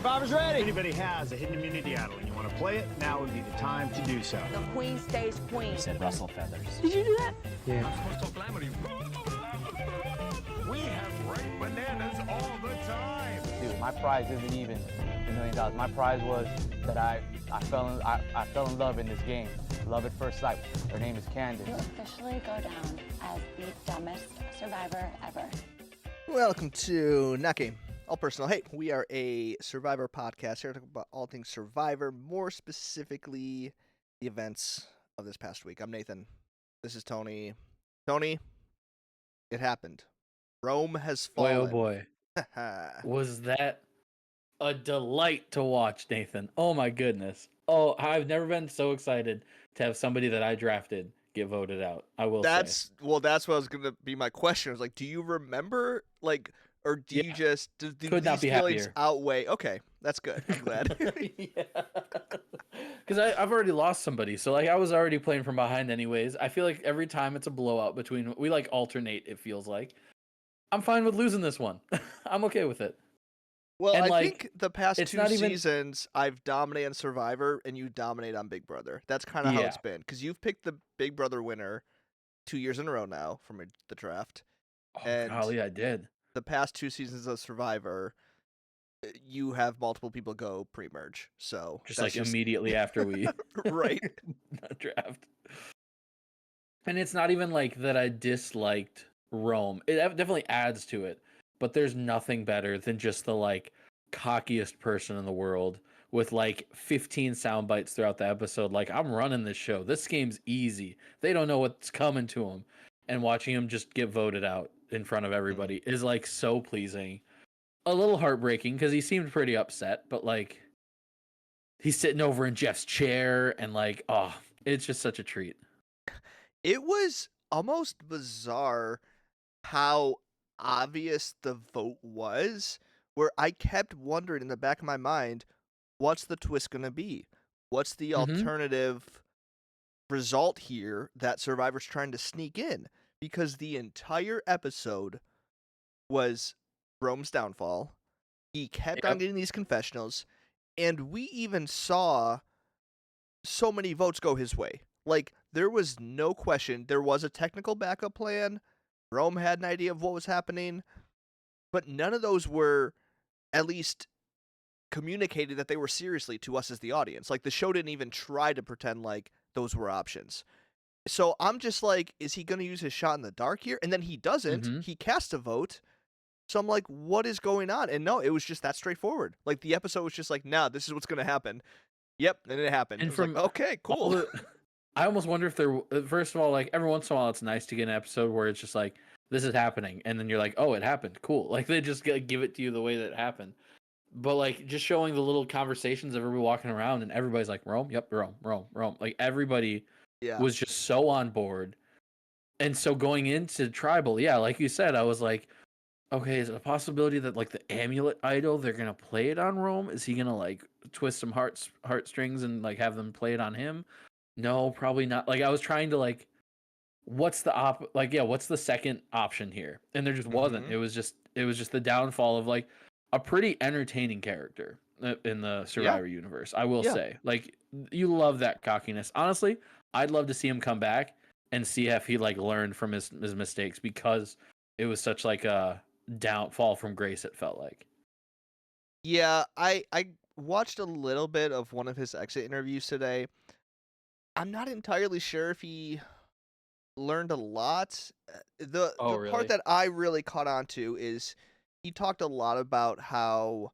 Survivor's ready. If anybody has a hidden immunity idol and you want to play it, now would be the time to do so. The queen stays queen. You said rustle feathers. Did you do that? Yeah. I'm supposed to calamity. We have right bananas all the time. Dude, my prize isn't even $1 million. My prize was that I fell in love in this game. Love at first sight. Her name is Candace. You officially go down as the dumbest survivor ever. Welcome to Not Game, All Personal. Hey, we are a Survivor podcast here to talk about all things Survivor, more specifically the events of this past week. I'm Nathan. This is Tony. Tony, it happened. Rome has Boy, fallen. oh boy. Was that a delight to watch, Nathan? Oh my goodness. Oh, I've never been so excited to have somebody that I drafted get voted out. I will say. That's what was going to be my question. I was like, do you remember, like, or do you just, do Could not these be feelings happier. outweigh? Okay, that's good. I'm glad. Because I've already lost somebody, so like I was already playing from behind anyways. I feel like every time it's a blowout between, we like alternate, it feels like. I'm fine with losing this one. I'm okay with it. Well, And, I like, think the past it's two not even- seasons, I've dominated on Survivor, and you dominate on Big Brother. That's kind of how Yeah. it's been. Because you've picked the Big Brother winner 2 years in a row now from the draft. Oh, And- golly, I did. The past 2 seasons of Survivor, you have multiple people go pre-merge. So Just that's like immediately after we right. draft. And it's not even like that I disliked Rome. It definitely adds to it, but there's nothing better than just the like cockiest person in the world with like 15 sound bites throughout the episode. Like, I'm running this show. This game's easy. They don't know what's coming to them. And watching him just get voted out in front of everybody is like so pleasing. A little heartbreaking because he seemed pretty upset, but like he's sitting over in Jeff's chair and like, oh, it's just such a treat. It was almost bizarre how obvious the vote was, where I kept wondering in the back of my mind, what's the twist going to be? What's the Mhm. alternative result here that Survivor's trying to sneak in? Because the entire episode was Rome's downfall. He kept on Yep. getting these confessionals, and we even saw so many votes go his way. Like, there was no question. There was a technical backup plan. Rome had an idea of what was happening, but none of those were at least communicated that they were seriously to us as the audience. Like, the show didn't even try to pretend like those were options. So I'm just like, is he going to use his shot in the dark here? And then he doesn't. Mhm. He cast a vote. So I'm like, what is going on? And no, it was just that straightforward. Like, the episode was just like, nah, this is what's going to happen. Yep, and it happened. And It was like, from okay, All cool. I almost wonder if there, first of all, like every once in a while, it's nice to get an episode where it's just like, this is happening. And then you're like, oh, it happened. Cool. Like they just give it to you the way that it happened. But like just showing the little conversations of everybody walking around and everybody's like, Rome, yep, Rome, Rome, Rome. Like everybody Yeah. was just so on board. And so going into Tribal, yeah, like you said, I was like, okay, is it a possibility that like the amulet idol, they're gonna play it on Rome? Is he gonna like twist some heartstrings and like have them play it on him? No, probably not. Like I was trying to like, what's the second option here? And there just wasn't. Mhm. It was just the downfall of like a pretty entertaining character in the Survivor universe. I will Yeah. say, like, you love that cockiness. Honestly, I'd love to see him come back and see if he like learned from his mistakes, because it was such like a downfall from grace. It felt like. Yeah, I watched a little bit of one of his exit interviews today. I'm not entirely sure if he learned a lot. The Oh, the really? part that I really caught on to is he talked a lot about how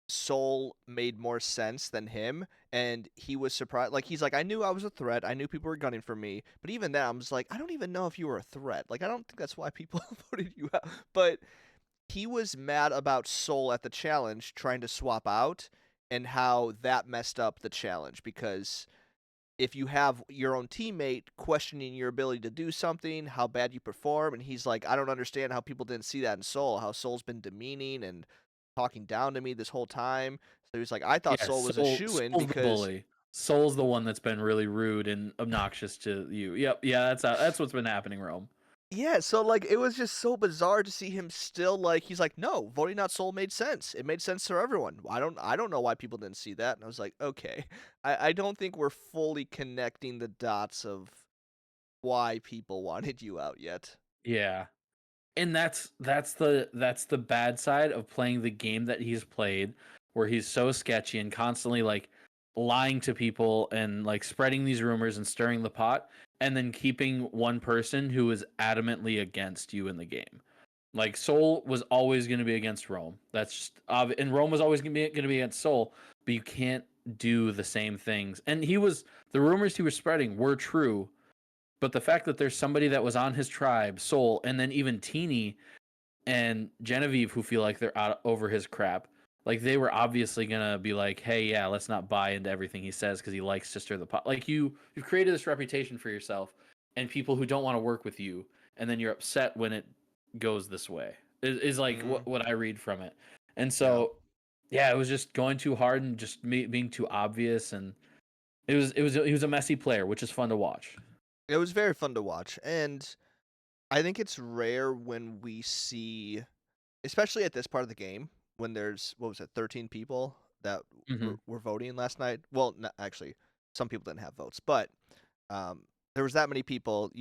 Soul made more sense than him, and he was surprised. Like, he's like, I knew I was a threat. I knew people were gunning for me, but even then, I'm just like, I don't even know if you were a threat. Like, I don't think that's why people voted you out. But he was mad about Soul at the challenge trying to swap out, and how that messed up the challenge, because if you have your own teammate questioning your ability to do something, how bad you perform, and he's like, I don't understand how people didn't see that in Soul, how Soul's been demeaning and talking down to me this whole time. So he's like, I thought Yeah, Soul was a shoo-in Soul's the because bully. Soul's the one that's been really rude and obnoxious to you. Yep, yeah, that's what's been happening, Rome. Yeah, so like it was just so bizarre to see him still like he's like, no, voting out Soul made sense. It made sense to everyone. I don't know why people didn't see that. And I was like, okay. I don't think we're fully connecting the dots of why people wanted you out yet. Yeah. And that's the bad side of playing the game that he's played, where he's so sketchy and constantly like lying to people and like spreading these rumors and stirring the pot, and then keeping one person who is adamantly against you in the game. Like Soul was always going to be against Rome. That's just and Rome was always going to be against Soul. But you can't do the same things. And the rumors he was spreading were true, but the fact that there's somebody that was on his tribe, Soul, and then even Teeny and Genevieve who feel like they're out over his crap. Like they were obviously gonna be like, hey, yeah, let's not buy into everything he says because he likes to stir the pot. Like you've created this reputation for yourself, and people who don't want to work with you, and then you're upset when it goes this way. Is like what I read from it, and so yeah, it was just going too hard and just being too obvious, and he was a messy player, which is fun to watch. It was very fun to watch, and I think it's rare when we see, especially at this part of the game, when there's what was it, 13 people that Mhm. were voting last night. Well, actually, some people didn't have votes, but there was that many people.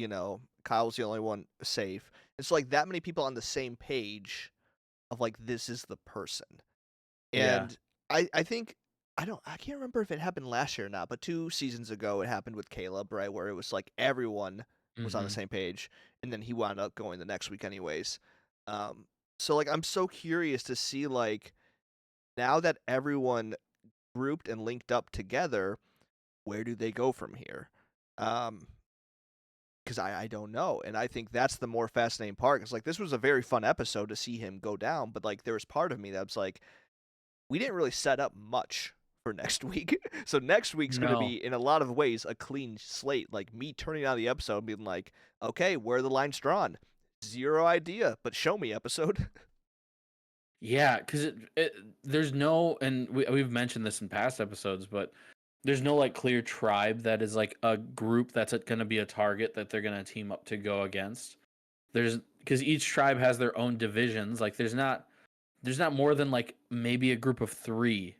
Kyle was the only one safe. It's like that many people on the same page of like this is the person. Yeah. And I think I can't remember if it happened last year or not, but 2 seasons ago it happened with Caleb, right, where it was like everyone was on the Mhm. same page, and then he wound up going the next week anyways. So like I'm so curious to see like now that everyone grouped and linked up together, where do they go from here? Um, because I don't know, and I think that's the more fascinating part. Because like this was a very fun episode to see him go down, but like there was part of me that was like, we didn't really set up much for next week. So next week's going to No. be, in a lot of ways, a clean slate. Like me turning on the episode and being like, okay, where are the lines drawn? Zero idea, but show me episode. Yeah, because there's no, and we've mentioned this in past episodes, but there's no like clear tribe that is like a group that's going to be a target that they're going to team up to go against. There's because each tribe has their own divisions. Like there's not more than like maybe a group of 3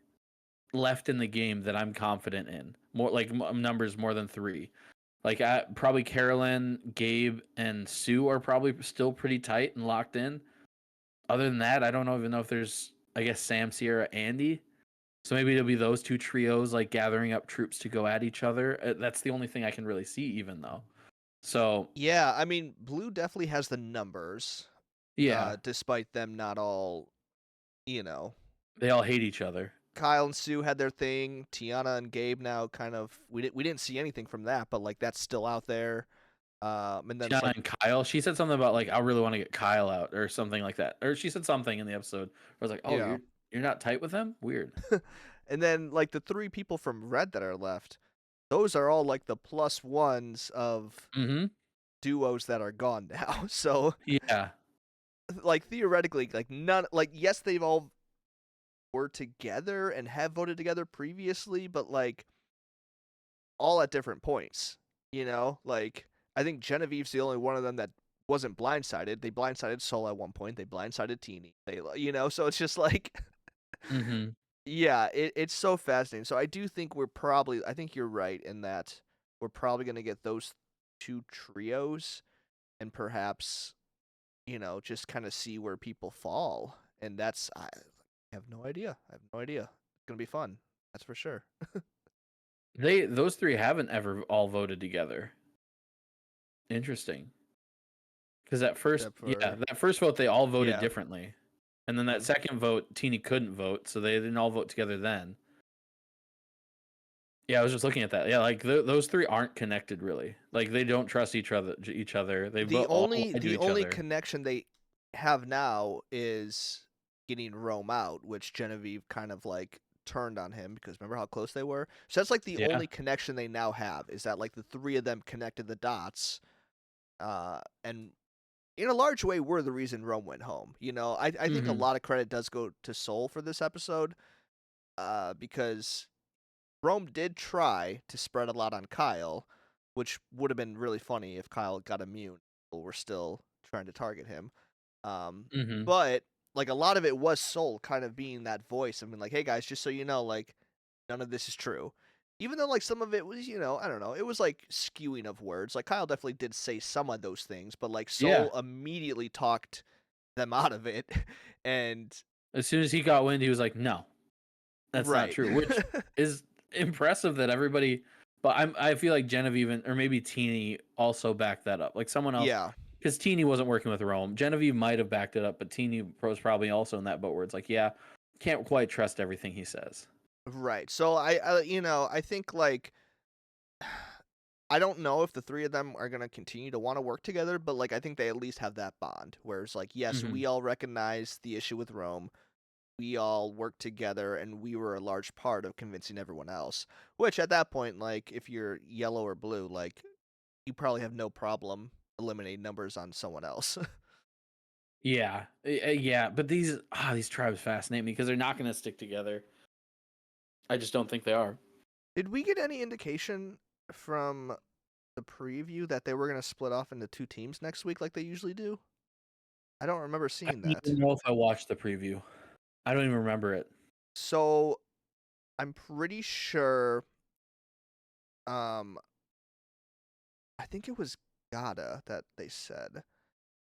left in the game that I'm confident in. More like numbers more than 3. Like probably Carolyn, Gabe, and Sue are probably still pretty tight and locked in. Other than that, I don't even know if there's, I guess, Sam, Sierra, Andy. So maybe it'll be those 2 trios like gathering up troops to go at each other. That's the only thing I can really see, even though. So Yeah, I mean, Blue definitely has the numbers, yeah, despite them not all, you know. they all hate each other. Kyle and Sue had their thing. Tiana and Gabe now kind of we didn't see anything from that, but like that's still out there. And then it's Tiana like and Kyle. She said something about like I really want to get Kyle out or something like that. Or she said something in the episode. I was like, oh, yeah. you're not tight with him? Weird. And then like the 3 people from Red that are left, those are all like the plus ones of Mm-hmm. duos that are gone now. So Yeah. like theoretically, like none, like yes, they've all were together and have voted together previously, but like all at different points. Like I think Genevieve's the only one of them that wasn't blindsided. They blindsided Sol at one point. They blindsided Teeny. So it's just like, Mm-hmm. yeah, it's so fascinating. So I do think I think you're right in that we're probably going to get those 2 trios and perhaps, just kind of see where people fall. And I have no idea. I have no idea. It's going to be fun. That's for sure. Those 3 haven't ever all voted together. Interesting. Because Except for, that first vote they all voted yeah. differently, and then that Mhm. second vote Teeny couldn't vote, so they didn't all vote together then. Yeah, I was just looking at that. Yeah, like those 3 aren't connected really. Like they don't trust each other. They all lie to The each only other. connection they have now is getting Rome out, which Genevieve kind of like turned on him because remember how close they were? So that's like the Yeah. only connection they now have is that like the 3 of them connected the dots, and in a large way we're the reason Rome went home. I think a Hmm. lot of credit does go to Soul for this episode, because Rome did try to spread a lot on Kyle, which would have been really funny if Kyle got immune. people were still trying to target him. Mm-hmm. But like a lot of it was Soul kind of being that voice and being like, hey guys, just so you know, like none of this is true. Even though like some of it was, I don't know, it was like skewing of words. Like Kyle definitely did say some of those things, but like Yeah. Soul immediately talked them out of it. And As soon as he got wind, he was like, "No, that's not right. true," which is impressive that everybody. But I feel like Genevieve or maybe Teeny also backed that up. Like someone else, Yeah. because Teeny wasn't working with Rome. Genevieve might have backed it up, but Teeny was probably also in that boat where it's like, yeah, can't quite trust everything he says. Right. So I think like I don't know if the three of them are gonna continue to want to work together, but like I think they at least have that bond. Whereas like, yes, Mhm. we all recognize the issue with Rome. We all worked together and we were a large part of convincing everyone else. Which at that point, like if you're yellow or blue, like you probably have no problem eliminating numbers on someone else. Yeah, yeah. But these tribes fascinate me because they're not going to stick together. I just don't think they are. Did we get any indication from the preview that they were gonna split off into two teams next week like they usually do? I don't remember I seeing don't that. even know if I watched the preview. I don't even remember it. So I'm pretty sure um I think it was Gada that they said.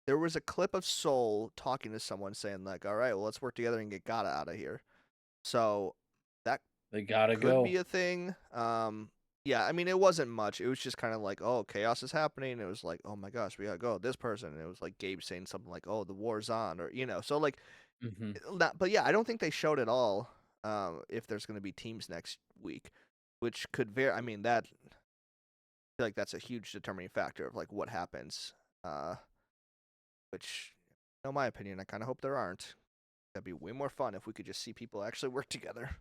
There was a clip of Soul talking to someone saying like, "All right, well let's work together and get Gada out of here." So that They gotta could go. be a thing. Yeah, I mean it wasn't much. It was just kind of like, "Oh, chaos is happening." It was like, "Oh my gosh, we got to go with this person." And it was like Gabe saying something like, "Oh, the war's on," or So like Hmm. but yeah, I don't think they showed at all if there's going to be teams next week, which could vary. I mean, that I feel like that's a huge determining factor of like what happens. Which, in my opinion, I kind of hope there aren't. That'd be way more fun if we could just see people actually work together.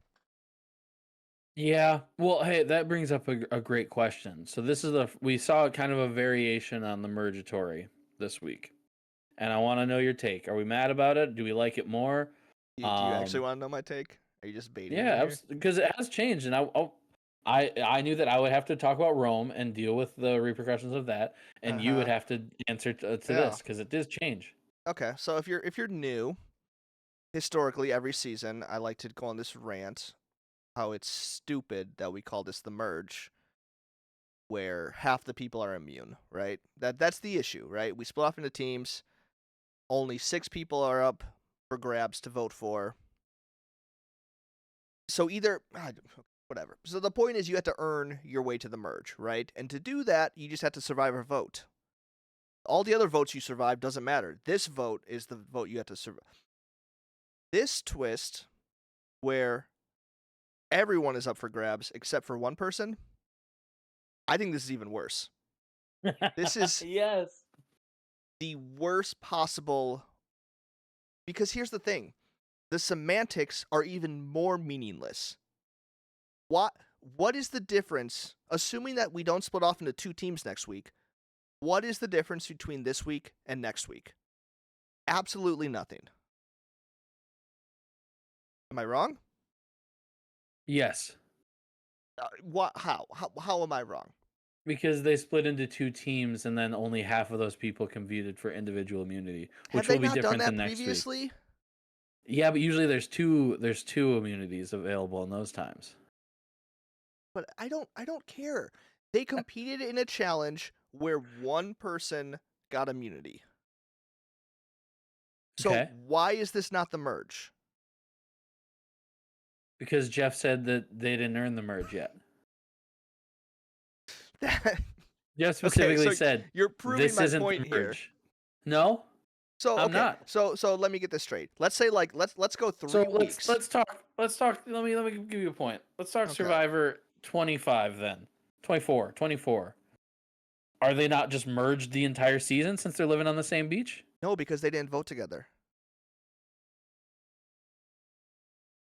Yeah. Well, hey, that brings up a great question. So this is we saw kind of a variation on the Mergatory this week, and I want to know your take. Are we mad about it? Do we like it more? Do you actually want to know my take? Are you just baiting me Yeah, here? because it has changed, and I knew that I would have to talk about Rome and deal with the repercussions of that, and you would have to answer to Yeah. this because it does change. Okay, so if you're new, historically every season I like to go on this rant how it's stupid that we call this the merge, where half the people are immune, right? That's the issue, right? We split off into teams. Only 6 people are up for grabs to vote for. So either whatever. So the point is you have to earn your way to the merge, right? And to do that, you just have to survive a vote. All the other votes you survive doesn't matter. This vote is the vote you have to survive. This twist where everyone is up for grabs except for one person, I think this is even worse. This is yes. the worst possible, because here's the thing. The semantics are even more meaningless. What is the difference, assuming that we don't split off into 2 teams next week? What is the difference between this week and next week? Absolutely nothing. Am I wrong? Yes, What? How am I wrong? because they split into 2 teams, and then only half of those people competed for individual immunity, Have which they will be not done different that than next week. previously? Yeah, but usually there's two immunities available in those times. But I don't care. They competed in a challenge where one person got immunity. So Okay. why is this not the merge? Because Jeff said that they didn't earn the merge yet. That Jeff specifically so said you're proving this my isn't point the here. merge. No, So I'm okay, not. so let me get this straight. Let's say like let's go 3 So weeks. let's talk. Let me give you a point. Let's talk Okay. Survivor 25 then. 24. Are they not just merged the entire season since they're living on the same beach? No, because they didn't vote together.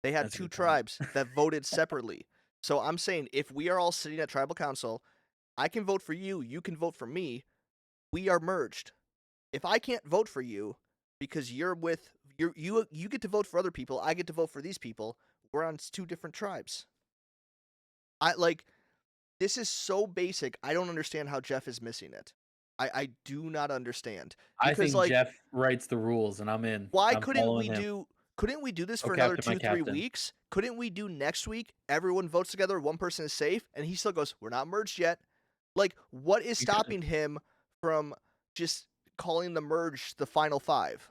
They had That's a 2 good point. tribes that voted separately. So I'm saying if we are all sitting at tribal council, I can vote for you, you can vote for me. We are merged. If I can't vote for you because you get to vote for other people, I get to vote for these people, we're on 2 different tribes. This is so basic. I don't understand how Jeff is missing it. I do not understand. I Because think like Jeff writes the rules, and I'm in. why I'm following him. couldn't we do this Oh, for another captain, my 2-3 captain. weeks? Couldn't we do next week? Everyone votes together, one person is safe, and he still goes, "We're not merged yet." Like, what is You could. stopping him from just calling the merge the final 5?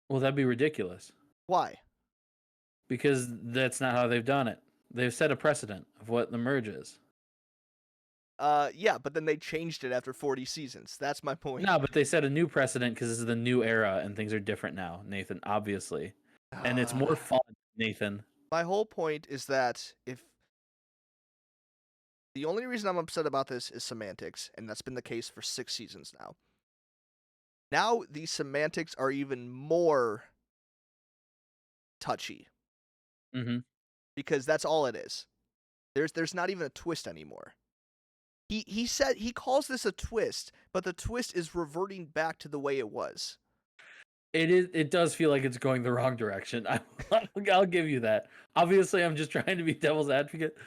Well, that'd be ridiculous Why? because that's not how they've done it. They've set a precedent of what the merge is. Yeah, but then they changed it after 40 seasons. That's my point. No, but they set a new precedent because this is the new era and things are different now, Nathan, obviously. And it's more fun, Nathan. My whole point is that if the only reason I'm upset about this is semantics, and that's been the case for 6 seasons now. Now these semantics are even more touchy Mm-hmm. because that's all it is. There's not even a twist anymore. He said he calls this a twist, but the twist is reverting back to the way it was. It does feel like it's going the wrong direction. I'll give you that. Obviously, I'm just trying to be devil's advocate.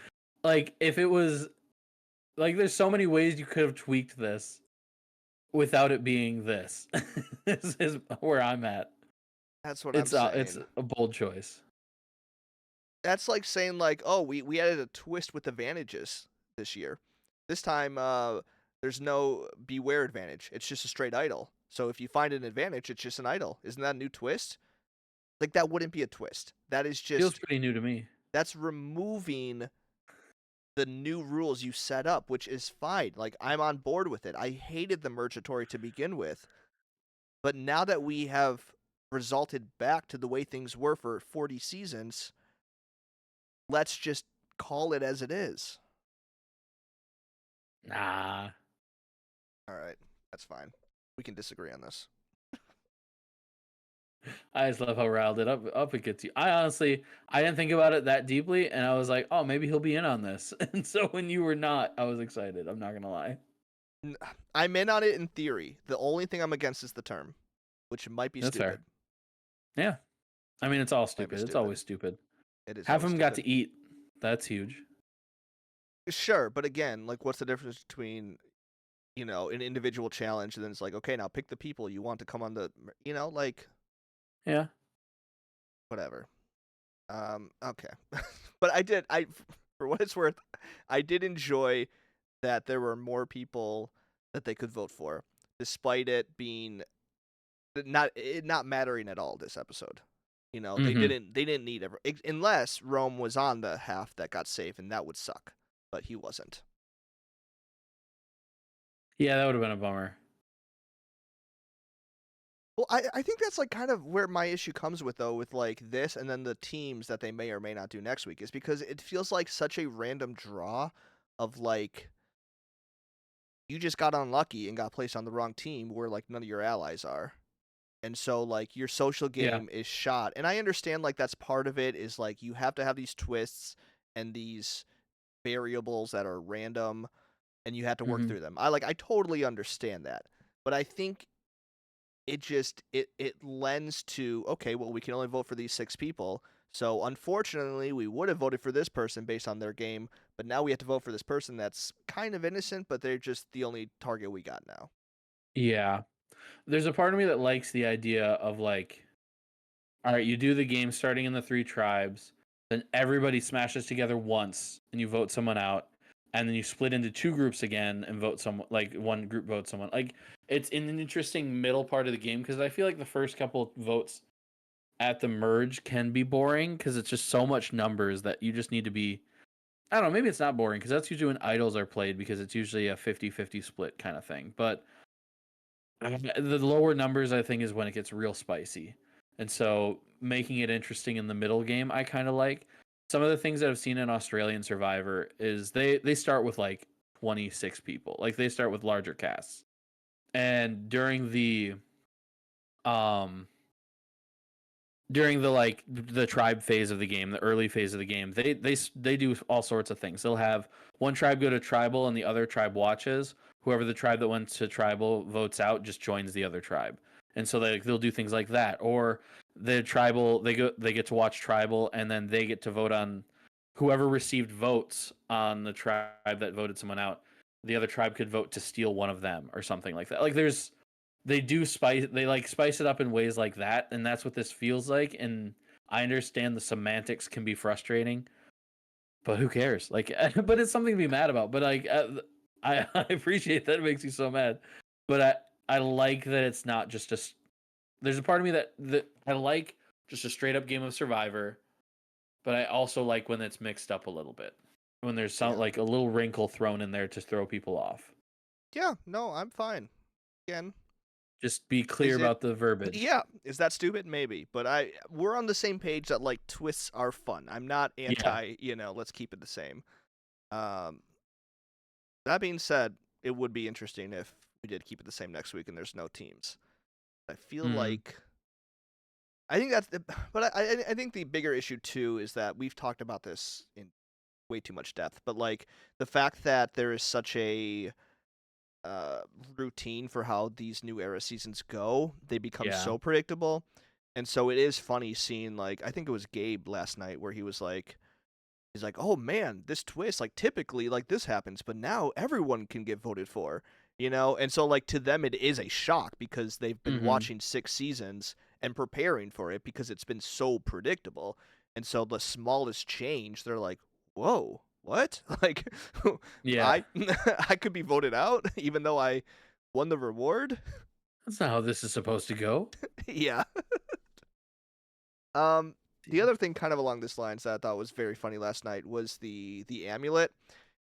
Like, if it was like there's so many ways you could have tweaked this without it being this. This is where I'm at. That's what I'm saying. It's a bold choice. That's like saying like, oh, we added a twist with advantages this year. This time, there's no beware advantage. It's just a straight idol. So if you find an advantage, it's just an idol. Isn't that a new twist? Like that wouldn't be a twist. That is Feels just pretty new to me. that's removing the new rules you set up, which is fine. Like I'm on board with it. I hated the mergatory to begin with. But now that we have resulted back to the way things were for 40 seasons, let's just call it as it is. Nah. All right, that's fine. We can disagree on this. I just love how riled it up it gets you. I didn't think about it that deeply, and I was like, oh, maybe he'll be in on this. And so when you were not, I was excited. I'm not gonna lie. I'm in on it in theory. The only thing I'm against is the term, which might be That's stupid. fair. Yeah. I mean, it's all Might be stupid. It's stupid. always stupid. It is. Half of always them got stupid. to eat. That's huge. Sure, but again, like, what's the difference between, an individual challenge and then it's like, okay, now pick the people you want to come on the, like, Yeah. whatever. Okay, but for what it's worth, I did enjoy that there were more people that they could vote for, despite it being not mattering at all this episode. They Mhm. didn't need unless Rome was on the half that got saved, and that would suck. But he wasn't. Yeah, that would have been a bummer. Well, I think that's like kind of where my issue comes with though, with like this and then the teams that they may or may not do next week, is because it feels like such a random draw of like you just got unlucky and got placed on the wrong team where like none of your allies are. And so like your social Yeah. game is shot. And I understand like that's part of it, is like you have to have these twists and these variables that are random and you have to work Mhm. through them. I totally understand that. But I think it lends to, okay, well, we can only vote for these 6 people. So unfortunately, we would have voted for this person based on their game, but now we have to vote for this person that's kind of innocent, but they're just the only target we got now. Yeah. There's a part of me that likes the idea of like, all right, you do the game starting in the 3 tribes, then everybody smashes together once and you vote someone out, and then you split into 2 groups again and vote someone, like one group votes someone. Like, it's in an interesting middle part of the game because I feel like the first couple votes at the merge can be boring because it's just so much numbers that you just need to be, I don't know, maybe it's not boring because that's usually when idols are played because it's usually a 50-50 split kind of thing. But the lower numbers, I think, is when it gets real spicy. And so making it interesting in the middle game, I kind of like. Some of the things that I've seen in Australian Survivor is they start with like 26 people. Like they start with larger casts. And during the like the tribe phase of the game, the early phase of the game, they do all sorts of things. They'll have one tribe go to tribal and the other tribe watches. Whoever the tribe that went to tribal votes out just joins the other tribe. And so they'll do things like that. Or the tribal, they get to watch tribal and then they get to vote on whoever received votes on the tribe that voted someone out the other tribe could vote to steal one of them or something like that. Like they spice it up in ways like that, and that's what this feels like. And I understand the semantics can be frustrating, but who cares? Like, but it's something to be mad about. But like, I appreciate that it makes you so mad, but I like that it's not just a. There's a part of me that I like just a straight up game of Survivor, but I also like when it's mixed up a little bit, when there's some like a little wrinkle thrown in there to throw people off. Yeah, no, I'm fine. Again, just be clear about the verbiage. Yeah, is that stupid? Maybe, but we're on the same page that like twists are fun. I'm not anti, let's keep it the same. That being said, it would be interesting if we did keep it the same next week and there's no teams. I feel like I think that's but I think the bigger issue too is that we've talked about this in way too much depth, but like the fact that there is such a routine for how these new era seasons go, they become so predictable. And so it is funny seeing, like, I think it was Gabe last night where he's like, oh man, this twist, like typically like this happens, but now everyone can get voted for, and so like to them it is a shock because they've been watching 6 seasons and preparing for it because it's been so predictable. And so the smallest change, they're like, whoa, what? Like, I could be voted out even though I won the reward? That's not how this is supposed to go. Yeah. The other thing kind of along this lines that I thought was very funny last night was the amulet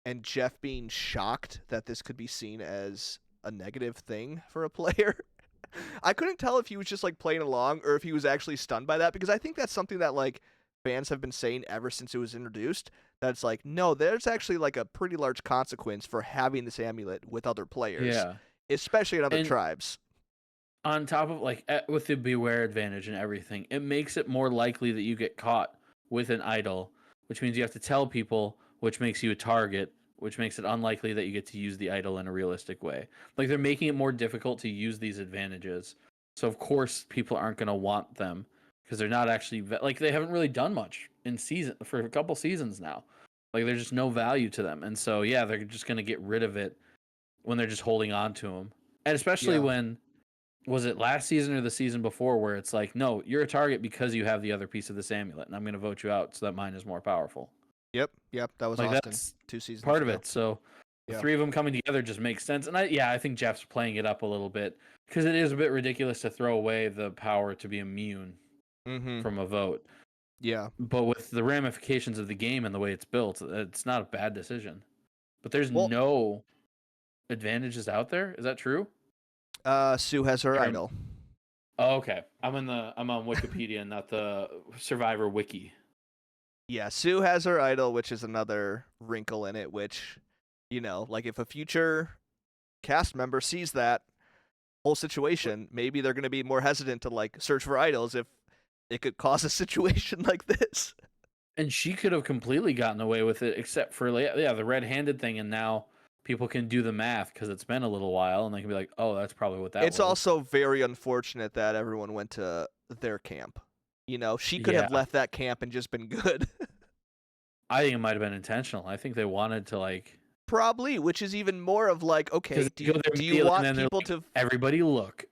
and Jeff being shocked that this could be seen as a negative thing for a player. I couldn't tell if he was just like playing along or if he was actually stunned by that, because I think that's something that like fans have been saying ever since it was introduced, that it's like, no, there's actually like a pretty large consequence for having this amulet with other players, especially in other tribes. On top of like with the beware advantage and everything, it makes it more likely that you get caught with an idol, which means you have to tell people, which makes you a target, which makes it unlikely that you get to use the idol in a realistic way. Like they're making it more difficult to use these advantages. So of course people aren't going to want them because they're not actually like they haven't really done much in season for a couple seasons now. Like there's just no value to them. And so they're just going to get rid of it when they're just holding on to them. And especially when, was it last season or the season before, where it's like, no, you're a target because you have the other piece of this amulet, and I'm going to vote you out so that mine is more powerful. Yep, that was like Austin. That's 2 seasons part ago. of it. So the 3 of them coming together just makes sense. And I think Jeff's playing it up a little bit because it is a bit ridiculous to throw away the power to be immune from a vote. Yeah. But with the ramifications of the game and the way it's built, it's not a bad decision. But there's no advantages out there. Is that true? Sue has her idol. Oh, okay. I'm on Wikipedia, not the Survivor wiki. Yeah, Sue has her idol, which is another wrinkle in it, which, like if a future cast member sees that whole situation, maybe they're going to be more hesitant to like search for idols if it could cause a situation like this. And she could have completely gotten away with it, except for the red-handed thing, and now people can do the math because it's been a little while, and they can be like, oh, that's probably what that was. It's also very unfortunate that everyone went to their camp. She could have left that camp and just been good. I think it might have been intentional. I think they wanted to like... Probably, which is even more of like, okay, do you want people to... Everybody look.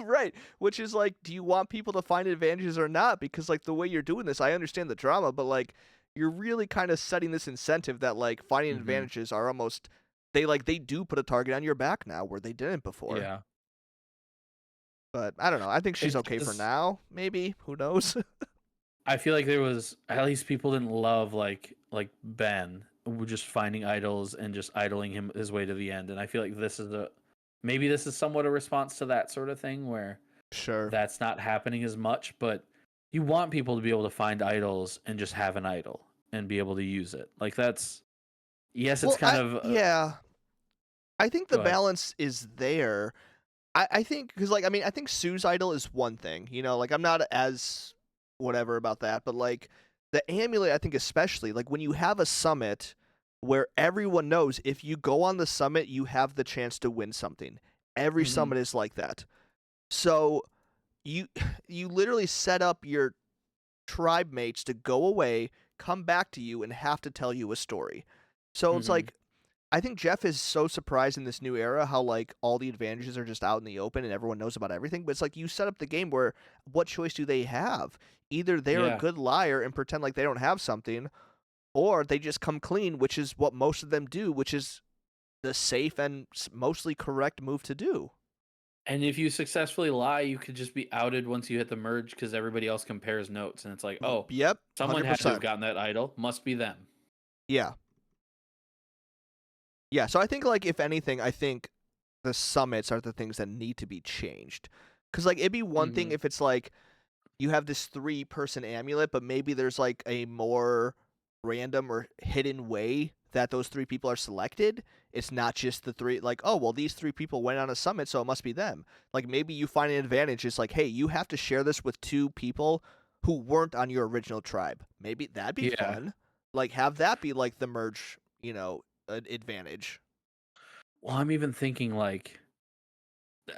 Right, which is like, do you want people to find advantages or not? Because like the way you're doing this, I understand the drama, but like you're really kind of setting this incentive that like finding advantages are almost... They do put a target on your back now where they didn't before. Yeah. But I don't know. I think she's okay for now. Maybe. Who knows? I feel like there was, at least people didn't love like Ben just finding idols and just idling him his way to the end. And I feel like this is somewhat a response to that sort of thing where that's not happening as much, but you want people to be able to find idols and just have an idol and be able to use it. Like it's I think the balance is there. I think, because like, I think Sue's idol is one thing, like I'm not as whatever about that, but like the amulet, I think especially, like when you have a summit where everyone knows if you go on the summit, you have the chance to win something. Every summit is like that. So you literally set up your tribe mates to go away, come back to you, and have to tell you a story. So it's like, I think Jeff is so surprised in this new era how like all the advantages are just out in the open and everyone knows about everything. But it's like you set up the game where what choice do they have? Either they're a Yeah. good liar and pretend like they don't have something, or they just come clean, which is what most of them do, which is the safe and mostly correct move to do. And if you successfully lie, you could just be outed once you hit the merge because everybody else compares notes, and it's like, oh, Yep, someone had to have 100%. gotten that idol. Must be them. Yeah. Yeah, so I think like if anything, I think the summits are the things that need to be changed. Cuz like it'd be one thing if it's like you have this 3-person amulet, but maybe there's like a more random or hidden way that those 3 people are selected. It's not just the 3 like, oh, well these 3 people went on a summit, so it must be them. Like maybe you find an advantage. It's like, hey, you have to share this with 2 people who weren't on your original tribe. Maybe that'd be Yeah. fun. Like have that be like the merge, an advantage. Well, I'm even thinking like,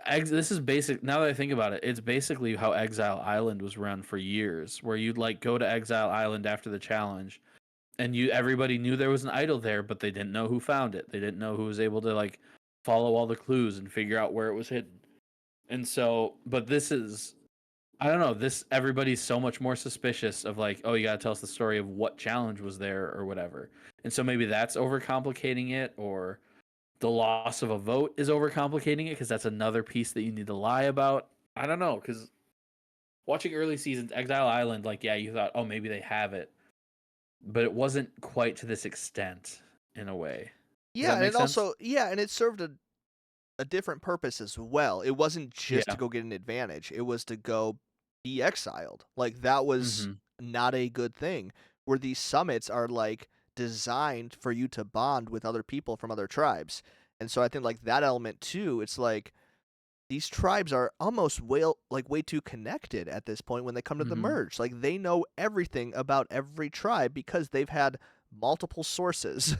this is basic. Now that I think about it, it's basically how Exile Island was run for years, where you'd like go to Exile Island after the challenge, and everybody knew there was an idol there, but they didn't know who found it. They didn't know who was able to like follow all the clues and figure out where it was hidden. And so, but this is, I don't know, this everybody's so much more suspicious of like, oh, you got to tell us the story of what challenge was there or whatever. And so maybe that's overcomplicating it, or the loss of a vote is overcomplicating it because that's another piece that you need to lie about. I don't know, because watching early seasons, Exile Island, like, yeah, you thought, oh, maybe they have it, but it wasn't quite to this extent in a way. Yeah, that and make it sense? also and it served a different purpose as well. It wasn't just to Yeah. go get an advantage. It was to go be exiled. Like that was not a good thing. Where these summits are like designed for you to bond with other people from other tribes. And so I think like that element too, it's like these tribes are almost way too connected at this point when they come to the merge. Like they know everything about every tribe because they've had multiple sources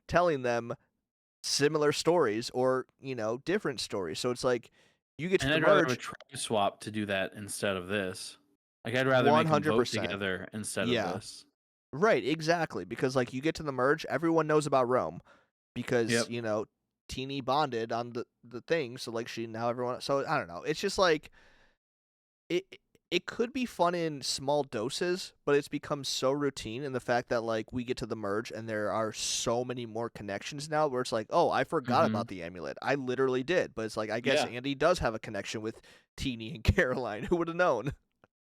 telling them similar stories or, different stories. So it's like you get to And the I'd rather have a merge tribe swap to do that instead of this. Like, I'd rather make them vote 100%. together instead of Yeah. this. Right, exactly. Because like you get to the merge, everyone knows about Rome because, Yep. Teeny bonded on the thing, so like now everyone, so I don't know. It's just like it it could be fun in small doses, but it's become so routine in the fact that like we get to the merge and there are so many more connections now where it's like, oh, I forgot about the amulet. I literally did, but it's like I guess Yeah. Andy does have a connection with Teeny and Caroline. Who would have known?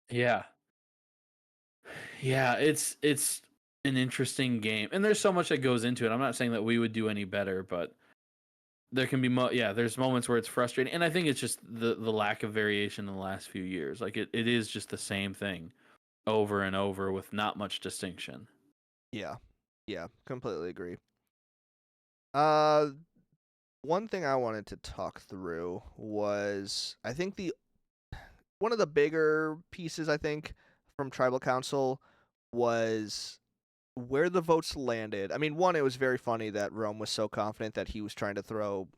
Yeah. Yeah, it's an interesting game. And there's so much that goes into it. I'm not saying that we would do any better, but there can be there's moments where it's frustrating. And I think it's just the lack of variation in the last few years. Like it is just the same thing over and over with not much distinction. Yeah. Yeah, completely agree. Uh One thing I wanted to talk through was I think one of the bigger pieces I think from Tribal Council was where the votes landed. I mean, one, it was very funny that Rome was so confident that he was trying to throw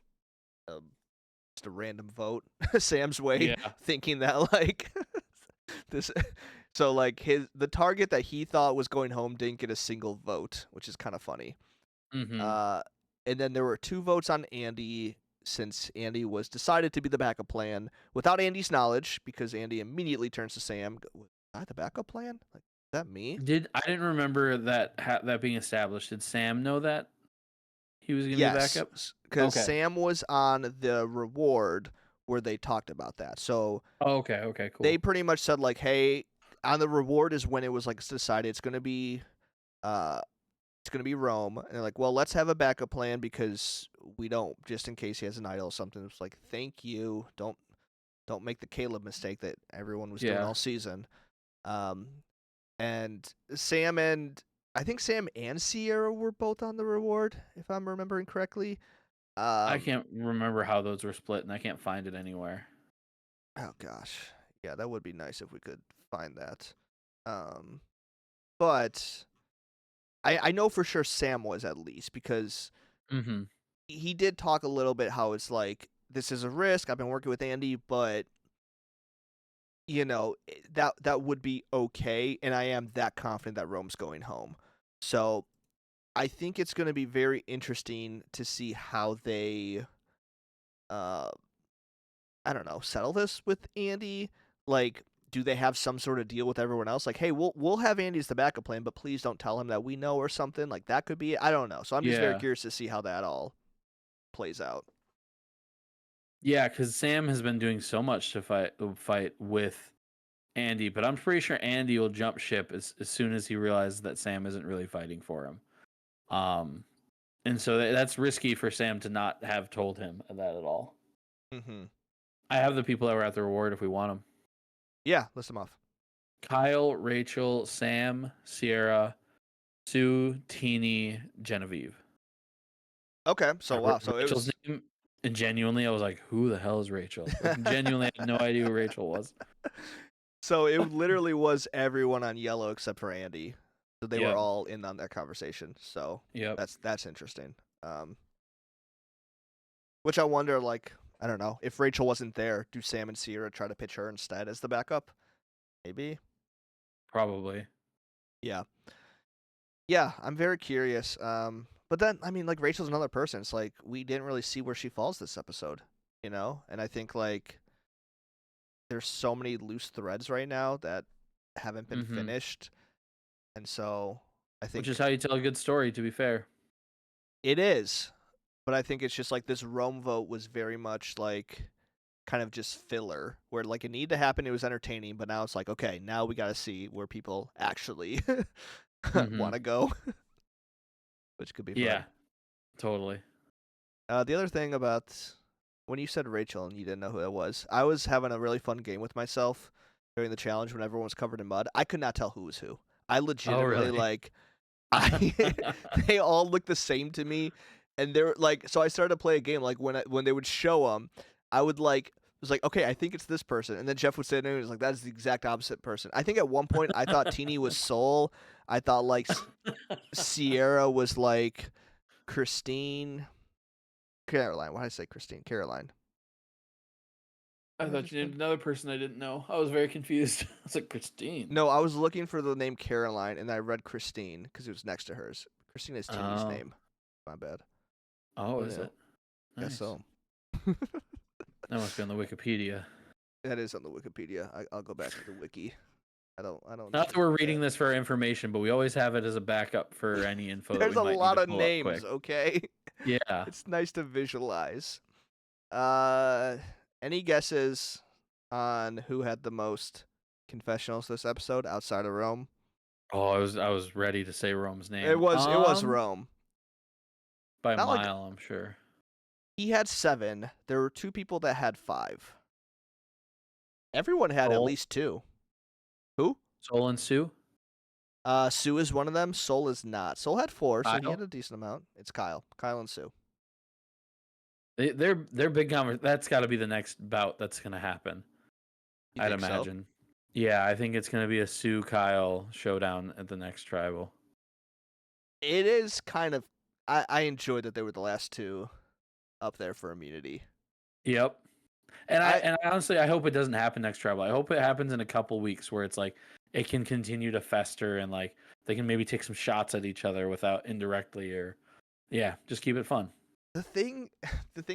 just a random vote Sam's way, Yeah. thinking that like this. So like the target that he thought was going home didn't get a single vote, which is kind of funny. Mm-hmm. And then there were 2 votes on Andy since Andy was decided to be the backup plan without Andy's knowledge because Andy immediately turns to Sam. Was that the backup plan? Like, is that me? I didn't remember that being established. Did Sam know that he was going to be backup? Yes, because Okay. Sam was on the reward where they talked about that. So Oh, okay. Okay. Cool. they pretty much said like, hey, on the reward is when it was like decided it's gonna be Rome, and they're like, well, let's have a backup plan because we don't, just in case he has an idol or something. It's like, thank you, don't make the Caleb mistake that everyone was doing Yeah. all season. And Sam and I think Sam and Sierra were both on the reward, if I'm remembering correctly. I can't remember how those were split, and I can't find it anywhere. Oh gosh, yeah, that would be nice if we could find that. But I know for sure Sam was, at least, because Mm-hmm. he did talk a little bit how it's like this is a risk. I've been working with Andy, but that would be okay, and I am that confident that Rome's going home. So I think it's going to be very interesting to see how they, I don't know, settle this with Andy. Like, do they have some sort of deal with everyone else? Like, hey, we'll have Andy as the backup plan, but please don't tell him that we know or something. Like that could be it. I don't know. So I'm just very Yeah. curious to see how that all plays out. Yeah, because Sam has been doing so much to fight with Andy, but I'm pretty sure Andy will jump ship as soon as he realizes that Sam isn't really fighting for him. And so that's risky for Sam to not have told him that at all. Mm-hmm. I have the people that were at the reward if we want them. Yeah, list them off. Kyle, Rachel, Sam, Sierra, Sue, Teeny, Genevieve. Okay, so wow, so Rachel's name, and genuinely, I was like, "Who the hell is Rachel?" Like, genuinely, I had no idea who Rachel was. So it literally was everyone on yellow except for Andy. So they were Yep. all in on that conversation. So Yep. that's interesting. Which I wonder, like, I don't know, if Rachel wasn't there, do Sam and Sierra try to pitch her instead as the backup? Maybe. Probably. Yeah. Yeah, I'm very curious. But then, I mean, like, Rachel's another person. It's like, we didn't really see where she falls this episode, you know? And I think, like, there's so many loose threads right now that haven't been Mhm. finished. And so, I think Which is how you tell a good story, to be fair. it is. But I think it's just, like, this Rome vote was very much, like, kind of just filler, where, like, it needed to happen, it was entertaining, but now it's like, okay, now we gotta see where people actually want to go. Which could be fun. Yeah, totally. The other thing about when you said Rachel and you didn't know who that was, I was having a really fun game with myself during the challenge when everyone was covered in mud. I could not tell who was who. I legitimately really? like, they all look the same to me, and they're like, so I started to play a game like when they would show them, I would like. It was like, okay, I think it's this person, and then Jeff would say no, and he was like, that is the exact opposite person. I think at one point I thought Teeny was Soul. I thought like Sierra was like Christine. Caroline. Why did I say Christine? Caroline. I thought you named another person I didn't know. I was very confused. I was like, Christine. No, I was looking for the name Caroline, and I read Christine because it was next to hers. Christine is Teeny's Oh. name. My bad. Oh, is Yeah. it? Guess Nice. so. That must be on the Wikipedia. That is on the Wikipedia. I'll go back to the wiki. I don't. Not that we're reading this for information, but we always have it as a backup for any info. that There's we a might need lot to of pull up names. quick. Okay. Yeah. It's nice to visualize. Any guesses on who had the most confessionals this episode outside of Rome? Oh, I was ready to say Rome's name. It was Rome. by a not like- mile, I'm sure. He had 7. There were 2 people that had 5. Everyone had at Soul? least 2. Who? Soul and Sue. Sue is one of them. Soul is not. Soul had 4, so he Kyle? had a decent amount. It's Kyle. Kyle and Sue. They're big That's got to be the next bout that's gonna happen. You I'd think so? imagine. Yeah, I think it's gonna be a Sue Kyle showdown at the next tribal. It is kind of. I enjoyed that they were the last 2 up there for immunity. Yep. And I honestly I hope it doesn't happen next tribal. I hope it happens in a couple weeks where it's like it can continue to fester and like they can maybe take some shots at each other without indirectly or just keep it fun. The thing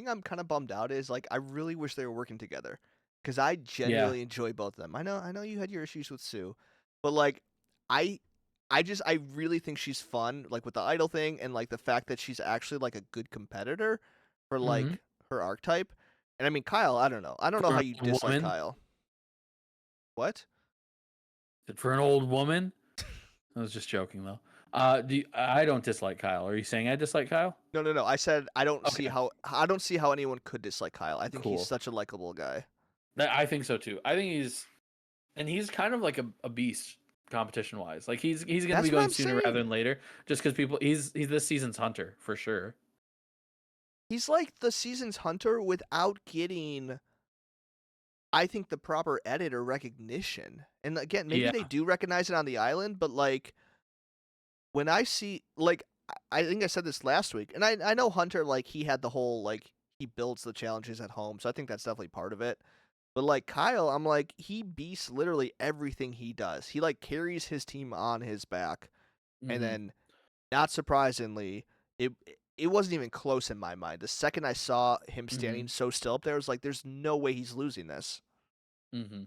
I'm kind of bummed out is like I really wish they were working together because I genuinely enjoy both of them. I know you had your issues with Sue, but like I really think she's fun, like with the idol thing and like the fact that she's actually like a good competitor for like her archetype. And I mean Kyle, I don't know For how an you old dislike woman? Kyle. What? For an old woman? I was just joking though. I don't dislike Kyle. Are you saying I dislike Kyle? No. I said I don't see Okay. how anyone could dislike Kyle. I think Cool. he's such a likable guy. I think so too. I think he's kind of like a beast competition wise. Like he's gonna That's be what going I'm sooner rather saying. than later. Just because he's this season's hunter for sure. He's like the season's hunter without getting, I think, the proper edit or recognition. And again, maybe they Yeah. do recognize it on the island, but like when I see, like, I think I said this last week, and I know Hunter, like, he had the whole, like, he builds the challenges at home, so I think that's definitely part of it. But like Kyle, I'm like, he beats literally everything he does. He like carries his team on his back, Mhm. and then not surprisingly, it wasn't even close in my mind. The second I saw him standing so still up there, I was like, "There's no way he's losing this." Mm-hmm.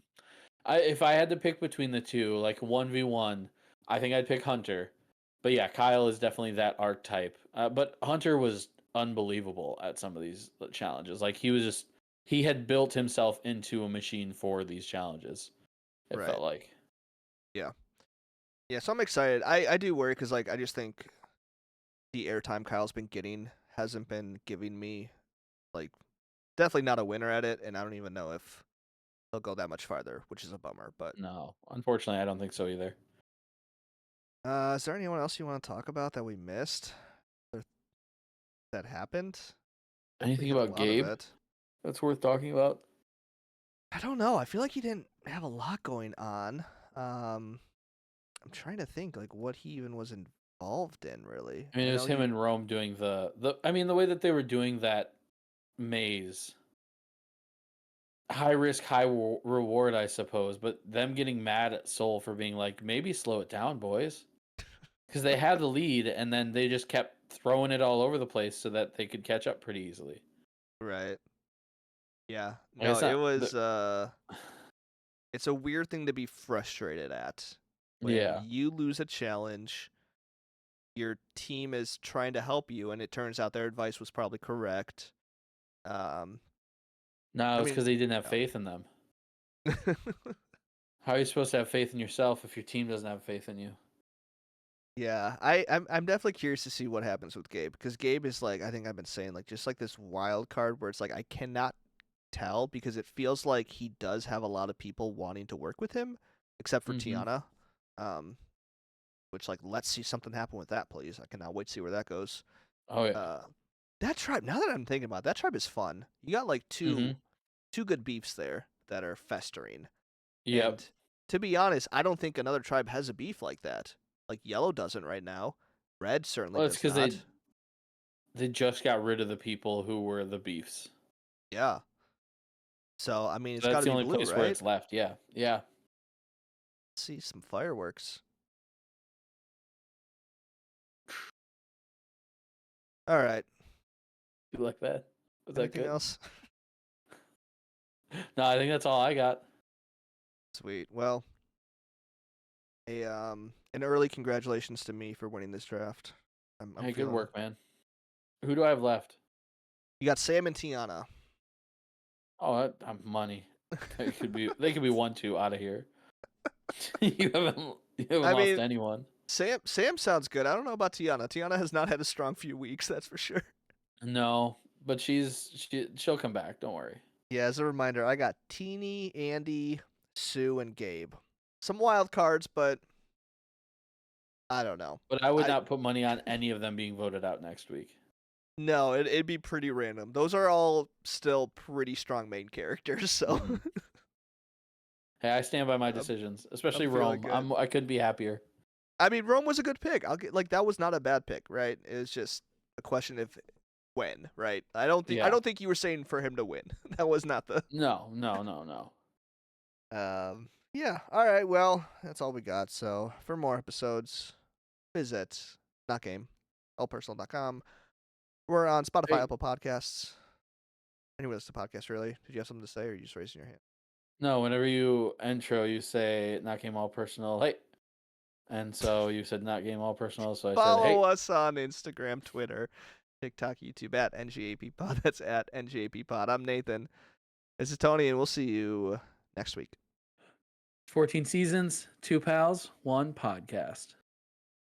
If I had to pick between the two, like 1v1, I think I'd pick Hunter. But yeah, Kyle is definitely that archetype. But Hunter was unbelievable at some of these challenges. Like he had built himself into a machine for these challenges. It Right. felt like. Yeah. Yeah, so I'm excited. I do worry because like I just think the airtime Kyle's been getting hasn't been giving me like definitely not a winner at it, and I don't even know if he'll go that much farther, which is a bummer. But No, unfortunately, I don't think so either. is there anyone else you want to talk about that we missed or that happened? We Anything hit a about lot of Gabe it. that's worth talking about? I don't know. I feel like he didn't have a lot going on. I'm trying to think like what he even was involved in really. I mean, I it was know him he and Rome doing the. I mean, the way that they were doing that maze, high risk, reward, I suppose. But them getting mad at Soul for being like, maybe slow it down, boys, because they had the lead, and then they just kept throwing it all over the place so that they could catch up pretty easily. right. Yeah. Like, No, it's it not. was it's a weird thing to be frustrated at when Yeah. you lose a challenge, your team is trying to help you, and it turns out their advice was probably correct. Um, No, I it's mean, because they didn't have yeah. faith in them. How are you supposed to have faith in yourself if your team doesn't have faith in you? Yeah, I'm definitely curious to see what happens with Gabe because Gabe is like I think I've been saying like just like this wild card where it's like I cannot tell because it feels like he does have a lot of people wanting to work with him, except for Mhm. Tiana. Um, which like let's see something happen with that, please. I cannot wait to see where that goes. Oh yeah. That tribe. Now that I'm thinking about it, that tribe is fun. You got like Mhm. two good beefs there that are festering. Yep. And to be honest, I don't think another tribe has a beef like that. Like Yellow doesn't right now. Red certainly Well, it's does because not. they just got rid of the people who were the beefs. Yeah. So I mean, it's So got that's to the be only blue, place where right? it's left. Yeah. Yeah. Let's see some fireworks. All right. You like that? Was that Anything good? else? No, I think that's all I got. Sweet. Well, an early congratulations to me for winning this draft. I'm Hey, good feeling. work, man. Who do I have left? You got Sam and Tiana. Oh, I'm money. They could be 1-2 out of here. you haven't I lost mean, anyone. Sam sounds good. I don't know about Tiana. Tiana has not had a strong few weeks, that's for sure. No, but she'll come back. Don't worry. Yeah, as a reminder, I got Teeny, Andy, Sue, and Gabe. Some wild cards, but I don't know. But I would not put money on any of them being voted out next week. No, it'd be pretty random. Those are all still pretty strong main characters, so Mhm. Hey, I stand by my decisions, especially I'm feeling Rome. good. I couldn't be happier. I mean, Rome was a good pick. I'll get like that was not a bad pick, right? It was just a question of when, right? I don't Yeah. think you were saying for him to win. That was not the No. yeah. All right, well, that's all we got. So, for more episodes, visit notgame.allpersonal.com. We're on Spotify, Hey. Apple Podcasts. Anyone else to podcast, really? Did you have something to say, or are you just raising your hand? No, whenever you intro, you say not game all personal. Hey. And so you said not game all personal, so I said Follow hey. us on Instagram, Twitter, TikTok, YouTube at NGAPpod. That's at NGAPpod. I'm Nathan. This is Tony, and we'll see you next week. 14 seasons, 2 pals, 1 podcast.